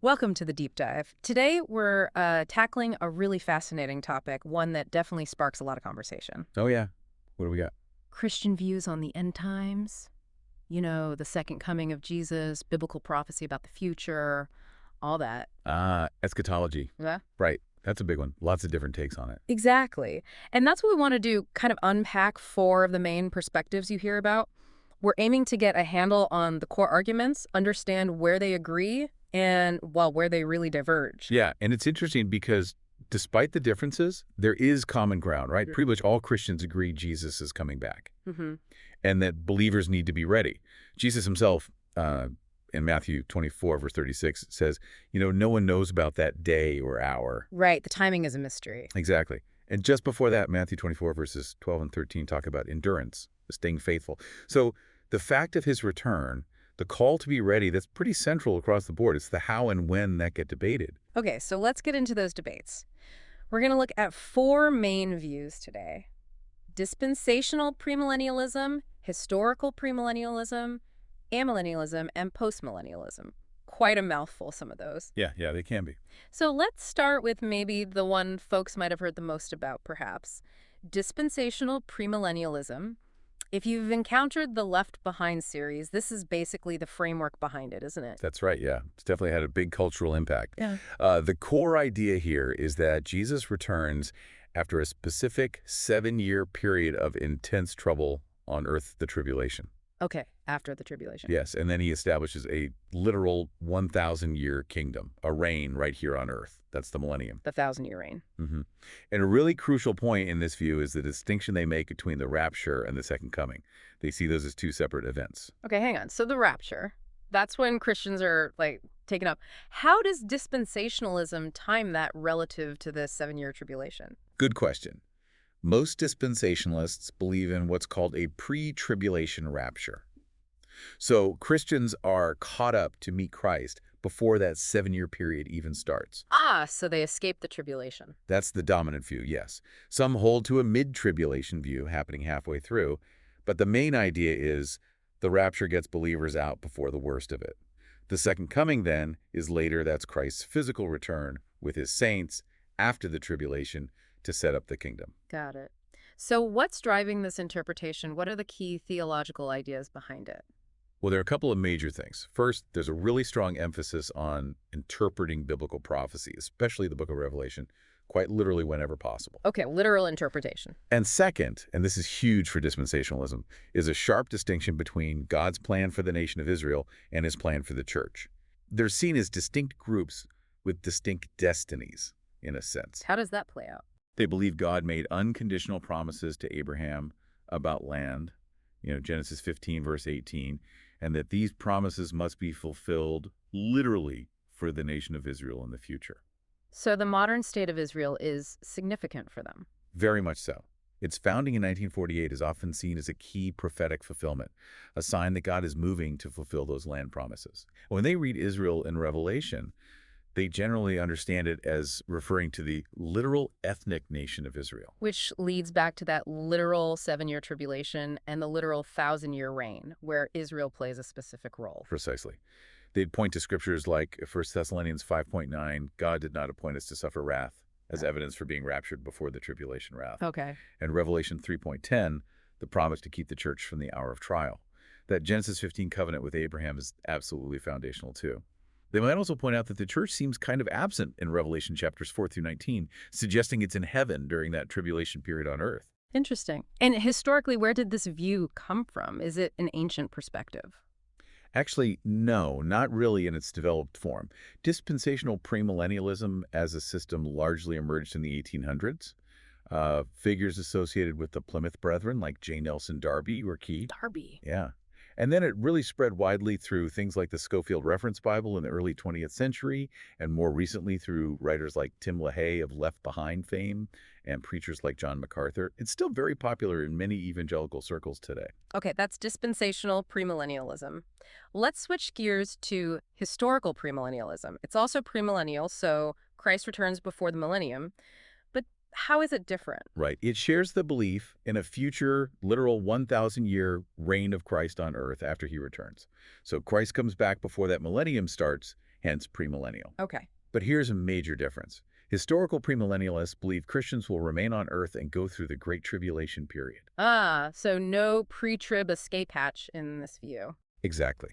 Welcome to the deep dive. Today we're tackling a really fascinating topic, one that definitely sparks a lot of conversation. Oh, yeah. What do we got? Christian views on the end times, the second coming of Jesus, biblical prophecy about the future, all that. Eschatology. Yeah. Right. That's a big one. Lots of different takes on it. Exactly. And that's what we want to do, kind of unpack four of the main perspectives you hear about. We're aiming to get a handle on the core arguments, understand where they agree, and, well, where they really diverge. Yeah, and it's interesting because despite the differences, there is common ground, right? Pretty much all Christians agree Jesus is coming back Mm-hmm. and that believers need to be ready. Jesus himself, in Matthew 24, verse 36, says, no one knows about that day or hour. Right. The timing is a mystery. Exactly. And just before that, Matthew 24, verses 12 and 13 talk about endurance, staying faithful. So the fact of his return, the call to be ready, that's pretty central across the board. It's the how and when that get debated. Okay, so let's get into those debates. We're going to look at four main views today: dispensational premillennialism, historical premillennialism, amillennialism, and postmillennialism. Quite a mouthful, some of those. Yeah, they can be. So let's start with maybe the one folks might have heard the most about, perhaps. Dispensational premillennialism. If you've encountered the Left Behind series, this is basically the framework behind it, isn't it? That's right, yeah. It's definitely had a big cultural impact. Yeah. The core idea here is that Jesus returns after a specific 7-year period of intense trouble on earth, the tribulation. Okay, after the tribulation. Yes, and then he establishes a literal 1,000-year kingdom, a reign right here on earth. That's the millennium. The thousand-year reign. hmm And a really crucial point in this view is the distinction they make between the rapture and the second coming. They see those as two separate events. Okay, hang on. So the rapture, that's when Christians are, like, taken up. How does dispensationalism time that relative to the seven-year tribulation? Good question. Most dispensationalists believe in what's called a pre-tribulation rapture. So Christians are caught up to meet Christ before that 7-year period even starts. Ah, so they escape the tribulation. That's the dominant view, yes. Some hold to a mid-tribulation view happening halfway through, but the main idea is the rapture gets believers out before the worst of it. The second coming, then, is later. That's Christ's physical return with his saints after the tribulation to set up the kingdom. Got it. So what's driving this interpretation? What are the key theological ideas behind it? Well, there are a couple of major things. First, there's a really strong emphasis on interpreting biblical prophecy, especially the book of Revelation, quite literally whenever possible. Okay, literal interpretation. And second, and this is huge for dispensationalism, is a sharp distinction between God's plan for the nation of Israel and his plan for the church. They're seen as distinct groups with distinct destinies, in a sense. How does that play out? They believe God made unconditional promises to Abraham about land, Genesis 15, verse 18, and that these promises must be fulfilled literally for the nation of Israel in the future. So the modern state of Israel is significant for them. Very much so. Its founding in 1948 is often seen as a key prophetic fulfillment, a sign that God is moving to fulfill those land promises. When they read Israel in Revelation, they generally understand it as referring to the literal ethnic nation of Israel. Which leads back to that literal seven-year tribulation and the literal thousand-year reign, where Israel plays a specific role. Precisely. They'd point to scriptures like 1 Thessalonians 5.9, God did not appoint us to suffer wrath, as evidence for being raptured before the tribulation wrath. Okay. And Revelation 3.10, the promise to keep the church from the hour of trial. That Genesis 15 covenant with Abraham is absolutely foundational too. They might also point out that the church seems kind of absent in Revelation chapters 4 through 19, suggesting it's in heaven during that tribulation period on earth. Interesting. And historically, where did this view come from? Is it an ancient perspective? Actually, no, not really in its developed form. Dispensational premillennialism as a system largely emerged in the 1800s. Figures associated with the Plymouth Brethren, like J. Nelson Darby, were key. Darby. Yeah. And then it really spread widely through things like the Scofield Reference Bible in the early 20th century, and more recently through writers like Tim LaHaye of Left Behind fame and preachers like John MacArthur. It's still very popular in many evangelical circles today. Okay, that's dispensational premillennialism. Let's switch gears to historical premillennialism. It's also premillennial, so Christ returns before the millennium. But how is it different? Right. It shares the belief in a future, literal 1,000-year reign of Christ on earth after he returns. So Christ comes back before that millennium starts, hence premillennial. Okay. But here's a major difference. Historical premillennialists believe Christians will remain on Earth and go through the Great Tribulation period. Ah, so no pre-trib escape hatch in this view. Exactly.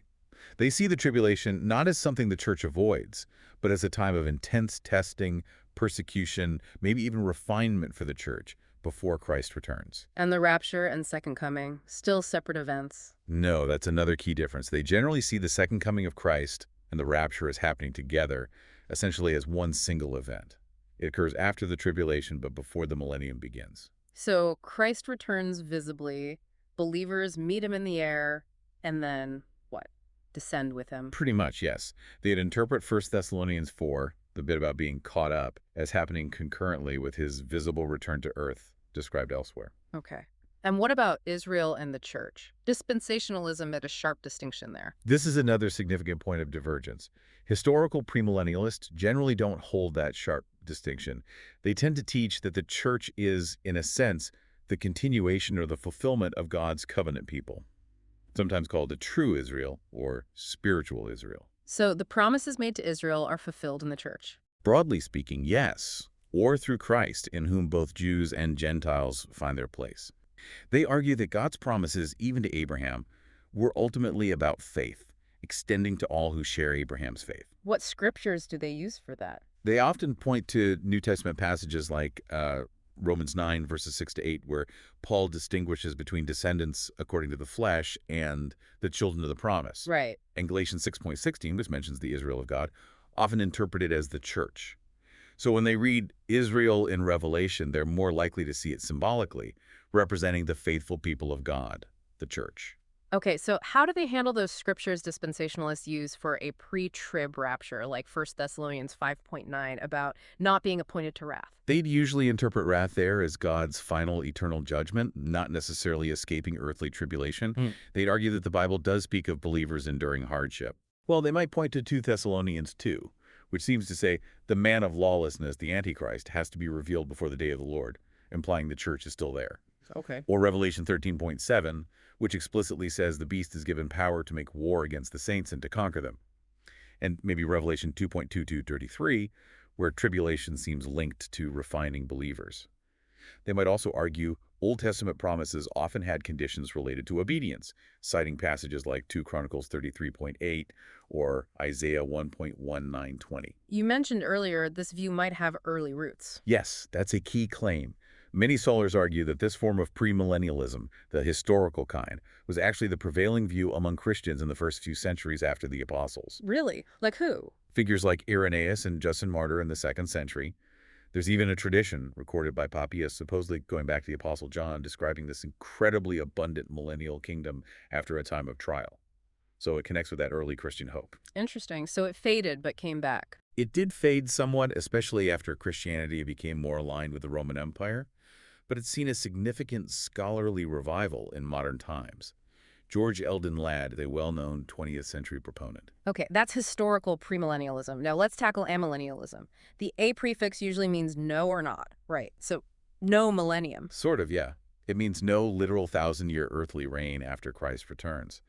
They see the tribulation not as something the church avoids, but as a time of intense testing, persecution, maybe even refinement for the church before Christ returns. And the rapture and second coming, still separate events. No, that's another key difference. They generally see the second coming of Christ and the rapture as happening together, essentially as one single event. It occurs after the tribulation, but before the millennium begins. So Christ returns visibly, believers meet him in the air, and then what? Descend with him. Pretty much, yes. They'd interpret 1 Thessalonians 4, the bit about being caught up, as happening concurrently with his visible return to earth, described elsewhere. Okay. And what about Israel and the church? Dispensationalism made a sharp distinction there. This is another significant point of divergence. Historical premillennialists generally don't hold that sharp distinction. They tend to teach that the church is, in a sense, the continuation or the fulfillment of God's covenant people, sometimes called the true Israel or spiritual Israel. So the promises made to Israel are fulfilled in the church. Broadly speaking, yes, or through Christ, in whom both Jews and Gentiles find their place. They argue that God's promises, even to Abraham, were ultimately about faith, extending to all who share Abraham's faith. What scriptures do they use for that? They often point to New Testament passages like Romans 9, verses 6 to 8, where Paul distinguishes between descendants according to the flesh and the children of the promise. Right. And Galatians 6.16, which mentions the Israel of God, often interpreted as the church. So when they read Israel in Revelation, they're more likely to see it symbolically, representing the faithful people of God, the church. Okay, so how do they handle those scriptures dispensationalists use for a pre-trib rapture, like 1 Thessalonians 5.9, about not being appointed to wrath? They'd usually interpret wrath there as God's final eternal judgment, not necessarily escaping earthly tribulation. They'd argue that the Bible does speak of believers enduring hardship. Well, they might point to 2 Thessalonians 2, which seems to say the man of lawlessness, the Antichrist, has to be revealed before the day of the Lord, implying the church is still there. Okay. Or Revelation 13.7, which explicitly says the beast is given power to make war against the saints and to conquer them. And maybe Revelation 2.22-33, where tribulation seems linked to refining believers. They might also argue Old Testament promises often had conditions related to obedience, citing passages like 2 Chronicles 33.8 or Isaiah 1.1920. You mentioned earlier this view might have early roots. Yes, that's a key claim. Many scholars argue that this form of premillennialism, the historical kind, was actually the prevailing view among Christians in the first few centuries after the apostles. Really? Like who? Figures like Irenaeus and Justin Martyr in the 2nd century. There's even a tradition recorded by Papias, supposedly going back to the Apostle John, describing this incredibly abundant millennial kingdom after a time of trial. So it connects with that early Christian hope. Interesting. So it faded but came back. It did fade somewhat, especially after Christianity became more aligned with the Roman Empire, but it's seen a significant scholarly revival in modern times. George Eldon Ladd is a well-known 20th century proponent. Okay, that's historical premillennialism. Now let's tackle amillennialism. The A prefix usually means no or not. Right. So no millennium. Sort of, yeah. It means no literal 1,000-year earthly reign after Christ returns.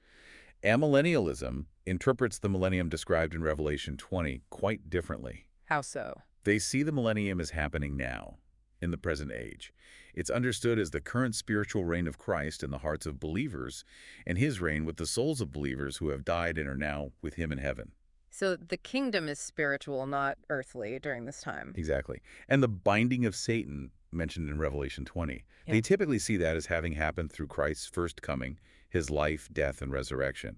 Amillennialism interprets the millennium described in Revelation 20 quite differently. How so? They see the millennium as happening now, in the present age. It's understood as the current spiritual reign of Christ in the hearts of believers, and his reign with the souls of believers who have died and are now with him in heaven. So the kingdom is spiritual, not earthly during this time. Exactly. And the binding of Satan, mentioned in Revelation 20, they typically see that as having happened through Christ's first coming, his life, death, and resurrection.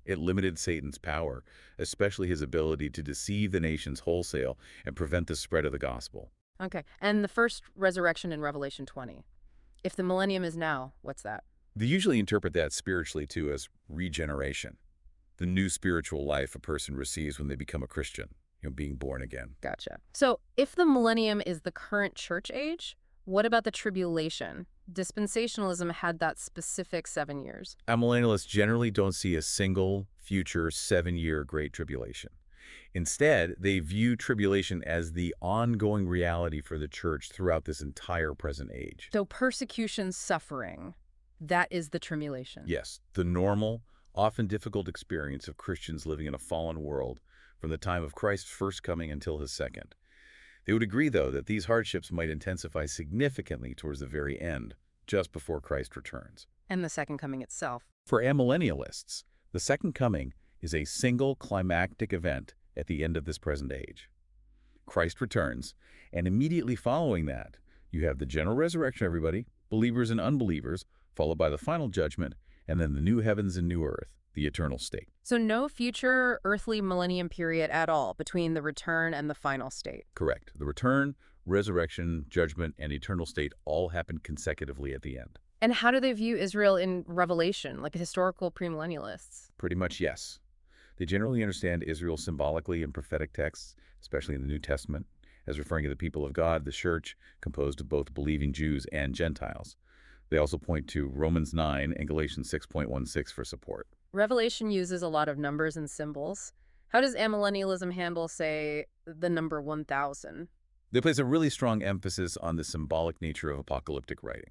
It limited Satan's power, especially his ability to deceive the nations wholesale and prevent the spread of the gospel. Okay, and the first resurrection in Revelation 20. If the millennium is now, what's that? They usually interpret that spiritually, too, as regeneration, the new spiritual life a person receives when they become a Christian, being born again. Gotcha. So if the millennium is the current church age, what about the tribulation? Dispensationalism had that specific 7 years. Amillennialists generally don't see a single future 7-year Great Tribulation. Instead, they view tribulation as the ongoing reality for the church throughout this entire present age. So persecution, suffering, that is the tribulation. Yes, the normal, often difficult experience of Christians living in a fallen world from the time of Christ's first coming until his second. They would agree, though, that these hardships might intensify significantly towards the very end, just before Christ returns. And the second coming itself. For amillennialists, the second coming is a single climactic event at the end of this present age. Christ returns, and immediately following that, you have the general resurrection of everybody, believers and unbelievers, followed by the final judgment, and then the new heavens and new earth, the eternal state. So no future earthly millennium period at all between the return and the final state. Correct. The return, resurrection, judgment, and eternal state all happen consecutively at the end. And how do they view Israel in Revelation, like historical premillennialists? Pretty much yes. They generally understand Israel symbolically in prophetic texts, especially in the New Testament, as referring to the people of God, the church, composed of both believing Jews and Gentiles. They also point to Romans 9 and Galatians 6.16 for support. Revelation uses a lot of numbers and symbols. How does amillennialism handle, say, the number 1000? They place a really strong emphasis on the symbolic nature of apocalyptic writing.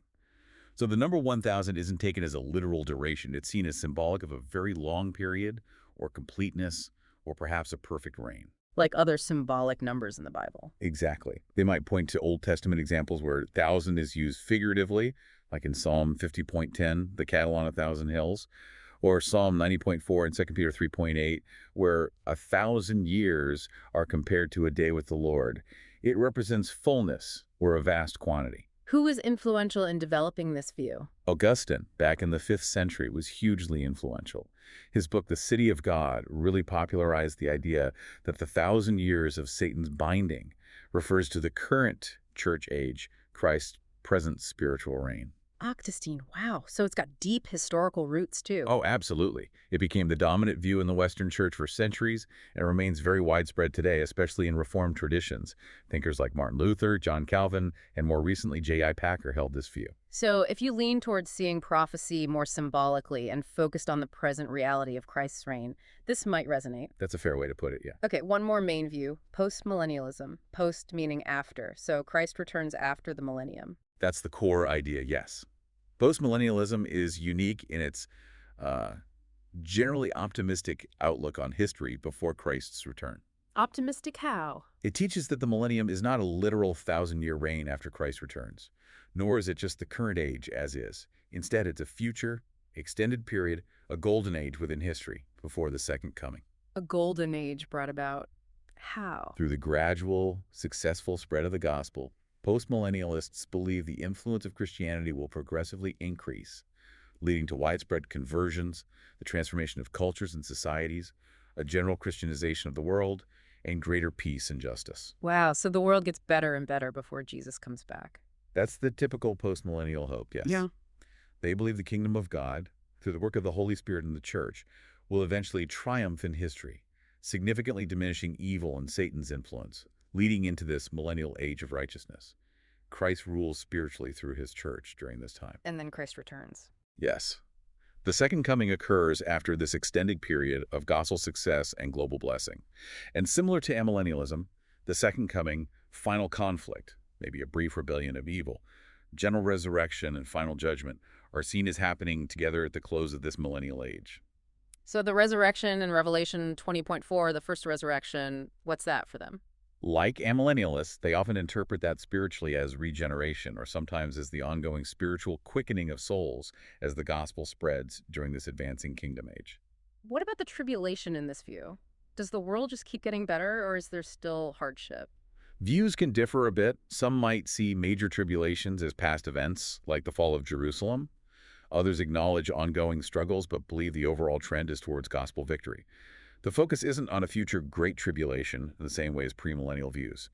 So the number 1000 isn't taken as a literal duration. It's seen as symbolic of a very long period, or completeness, or perhaps a perfect reign. Like other symbolic numbers in the Bible. Exactly. They might point to Old Testament examples where 1000 is used figuratively, like in Psalm 50.10, the cattle on 1,000 hills, or Psalm 90.4 and 2 Peter 3.8, where 1,000 years are compared to a day with the Lord. It represents fullness or a vast quantity. Who was influential in developing this view? Augustine, back in the 5th century, was hugely influential. His book, The City of God, really popularized the idea that the 1,000 years of Satan's binding refers to the current church age, Christ's present spiritual reign. Augustine, wow. So it's got deep historical roots, too. Oh, absolutely. It became the dominant view in the Western Church for centuries and remains very widespread today, especially in Reformed traditions. Thinkers like Martin Luther, John Calvin, and more recently J.I. Packer held this view. So if you lean towards seeing prophecy more symbolically and focused on the present reality of Christ's reign, this might resonate. That's a fair way to put it, yeah. Okay, one more main view, postmillennialism. Post meaning after, so Christ returns after the millennium. That's the core idea, yes. Postmillennialism is unique in its generally optimistic outlook on history before Christ's return. Optimistic how? It teaches that the millennium is not a literal 1,000-year reign after Christ returns, nor is it just the current age as is. Instead, it's a future, extended period, a golden age within history before the second coming. A golden age brought about how? Through the gradual, successful spread of the gospel, postmillennialists believe the influence of Christianity will progressively increase, leading to widespread conversions, the transformation of cultures and societies, a general Christianization of the world, and greater peace and justice. Wow, so the world gets better and better before Jesus comes back. That's the typical postmillennial hope, yes. Yeah. They believe the kingdom of God, through the work of the Holy Spirit in the church, will eventually triumph in history, significantly diminishing evil and Satan's influence, leading into this millennial age of righteousness. Christ rules spiritually through his church during this time. And then Christ returns. Yes. The second coming occurs after this extended period of gospel success and global blessing. And similar to amillennialism, the second coming, final conflict, maybe a brief rebellion of evil, general resurrection and final judgment are seen as happening together at the close of this millennial age. So the resurrection in Revelation 20.4, the first resurrection, what's that for them? Like amillennialists, they often interpret that spiritually as regeneration, or sometimes as the ongoing spiritual quickening of souls as the gospel spreads during this advancing kingdom age. What about the tribulation in this view? Does the world just keep getting better, or is there still hardship? Views can differ a bit. Some might see major tribulations as past events, like the fall of Jerusalem. Others acknowledge ongoing struggles but believe the overall trend is towards gospel victory. The focus isn't on a future great tribulation in the same way as premillennial views.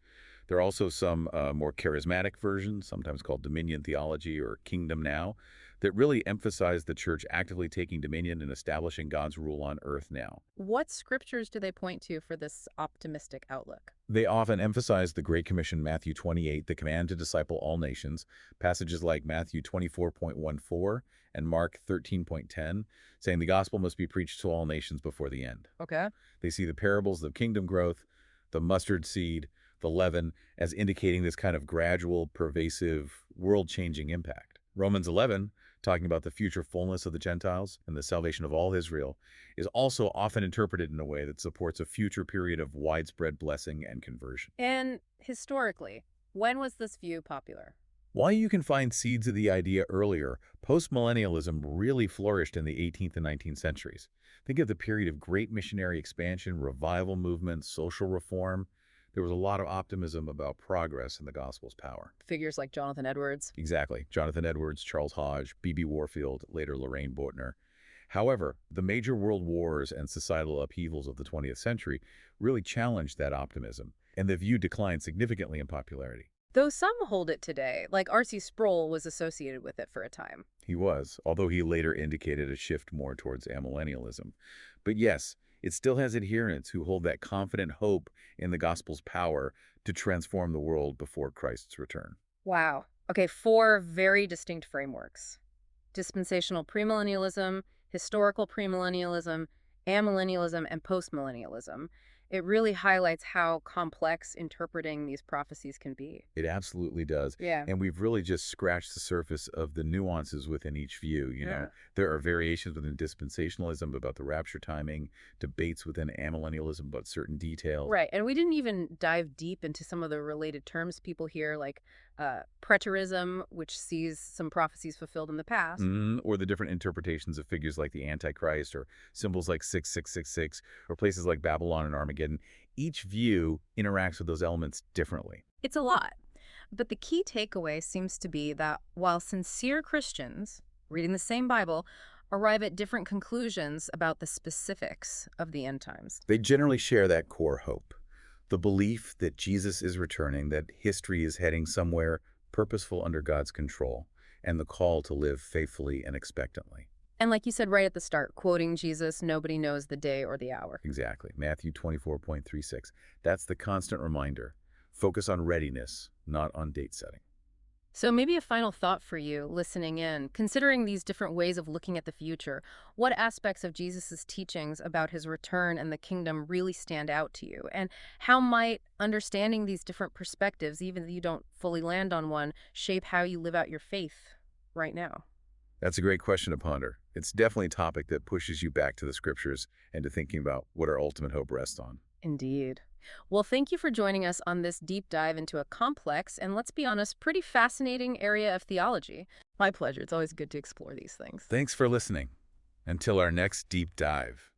There are also some more charismatic versions, sometimes called dominion theology or kingdom now, that really emphasize the church actively taking dominion and establishing God's rule on earth now. What scriptures do they point to for this optimistic outlook? They often emphasize the Great Commission, Matthew 28, the command to disciple all nations, passages like Matthew 24.14 and Mark 13.10, saying the gospel must be preached to all nations before the end. Okay. They see the parables of kingdom growth, the mustard seed, the leaven, as indicating this kind of gradual, pervasive, world-changing impact. Romans 11 talking about the future fullness of the Gentiles and the salvation of all Israel, is also often interpreted in a way that supports a future period of widespread blessing and conversion. And historically, when was this view popular? While you can find seeds of the idea earlier, postmillennialism really flourished in the 18th and 19th centuries. Think of the period of great missionary expansion, revival movements, social reform. There was a lot of optimism about progress and the gospel's power. Figures like Jonathan Edwards. Exactly. Jonathan Edwards, Charles Hodge, B.B. Warfield, later Lorraine Boertner. However, the major world wars and societal upheavals of the 20th century really challenged that optimism, and the view declined significantly in popularity. Though some hold it today, like R.C. Sproul was associated with it for a time. He was, although he later indicated a shift more towards amillennialism. But yes, it still has adherents who hold that confident hope in the gospel's power to transform the world before Christ's return. Wow. Okay, four very distinct frameworks. Dispensational premillennialism, historical premillennialism, amillennialism, and postmillennialism. It really highlights how complex interpreting these prophecies can be. It absolutely does. Yeah. And we've really just scratched the surface of the nuances within each view. Yeah. There are variations within dispensationalism about the rapture timing, debates within amillennialism about certain details. Right, and we didn't even dive deep into some of the related terms people hear, like preterism, which sees some prophecies fulfilled in the past. Or the different interpretations of figures like the Antichrist or symbols like 6666 or places like Babylon and Armageddon. Each view interacts with those elements differently. It's a lot. But the key takeaway seems to be that while sincere Christians, reading the same Bible, arrive at different conclusions about the specifics of the end times. They generally share that core hope, the belief that Jesus is returning, that history is heading somewhere purposeful under God's control, and the call to live faithfully and expectantly. And like you said right at the start, quoting Jesus, nobody knows the day or the hour. Exactly. Matthew 24.36. That's the constant reminder. Focus on readiness, not on date setting. So maybe a final thought for you listening in, considering these different ways of looking at the future, what aspects of Jesus' teachings about his return and the kingdom really stand out to you? And how might understanding these different perspectives, even if you don't fully land on one, shape how you live out your faith right now? That's a great question to ponder. It's definitely a topic that pushes you back to the scriptures and to thinking about what our ultimate hope rests on. Indeed. Well, thank you for joining us on this deep dive into a complex and, let's be honest, pretty fascinating area of theology. My pleasure. It's always good to explore these things. Thanks for listening. Until our next deep dive.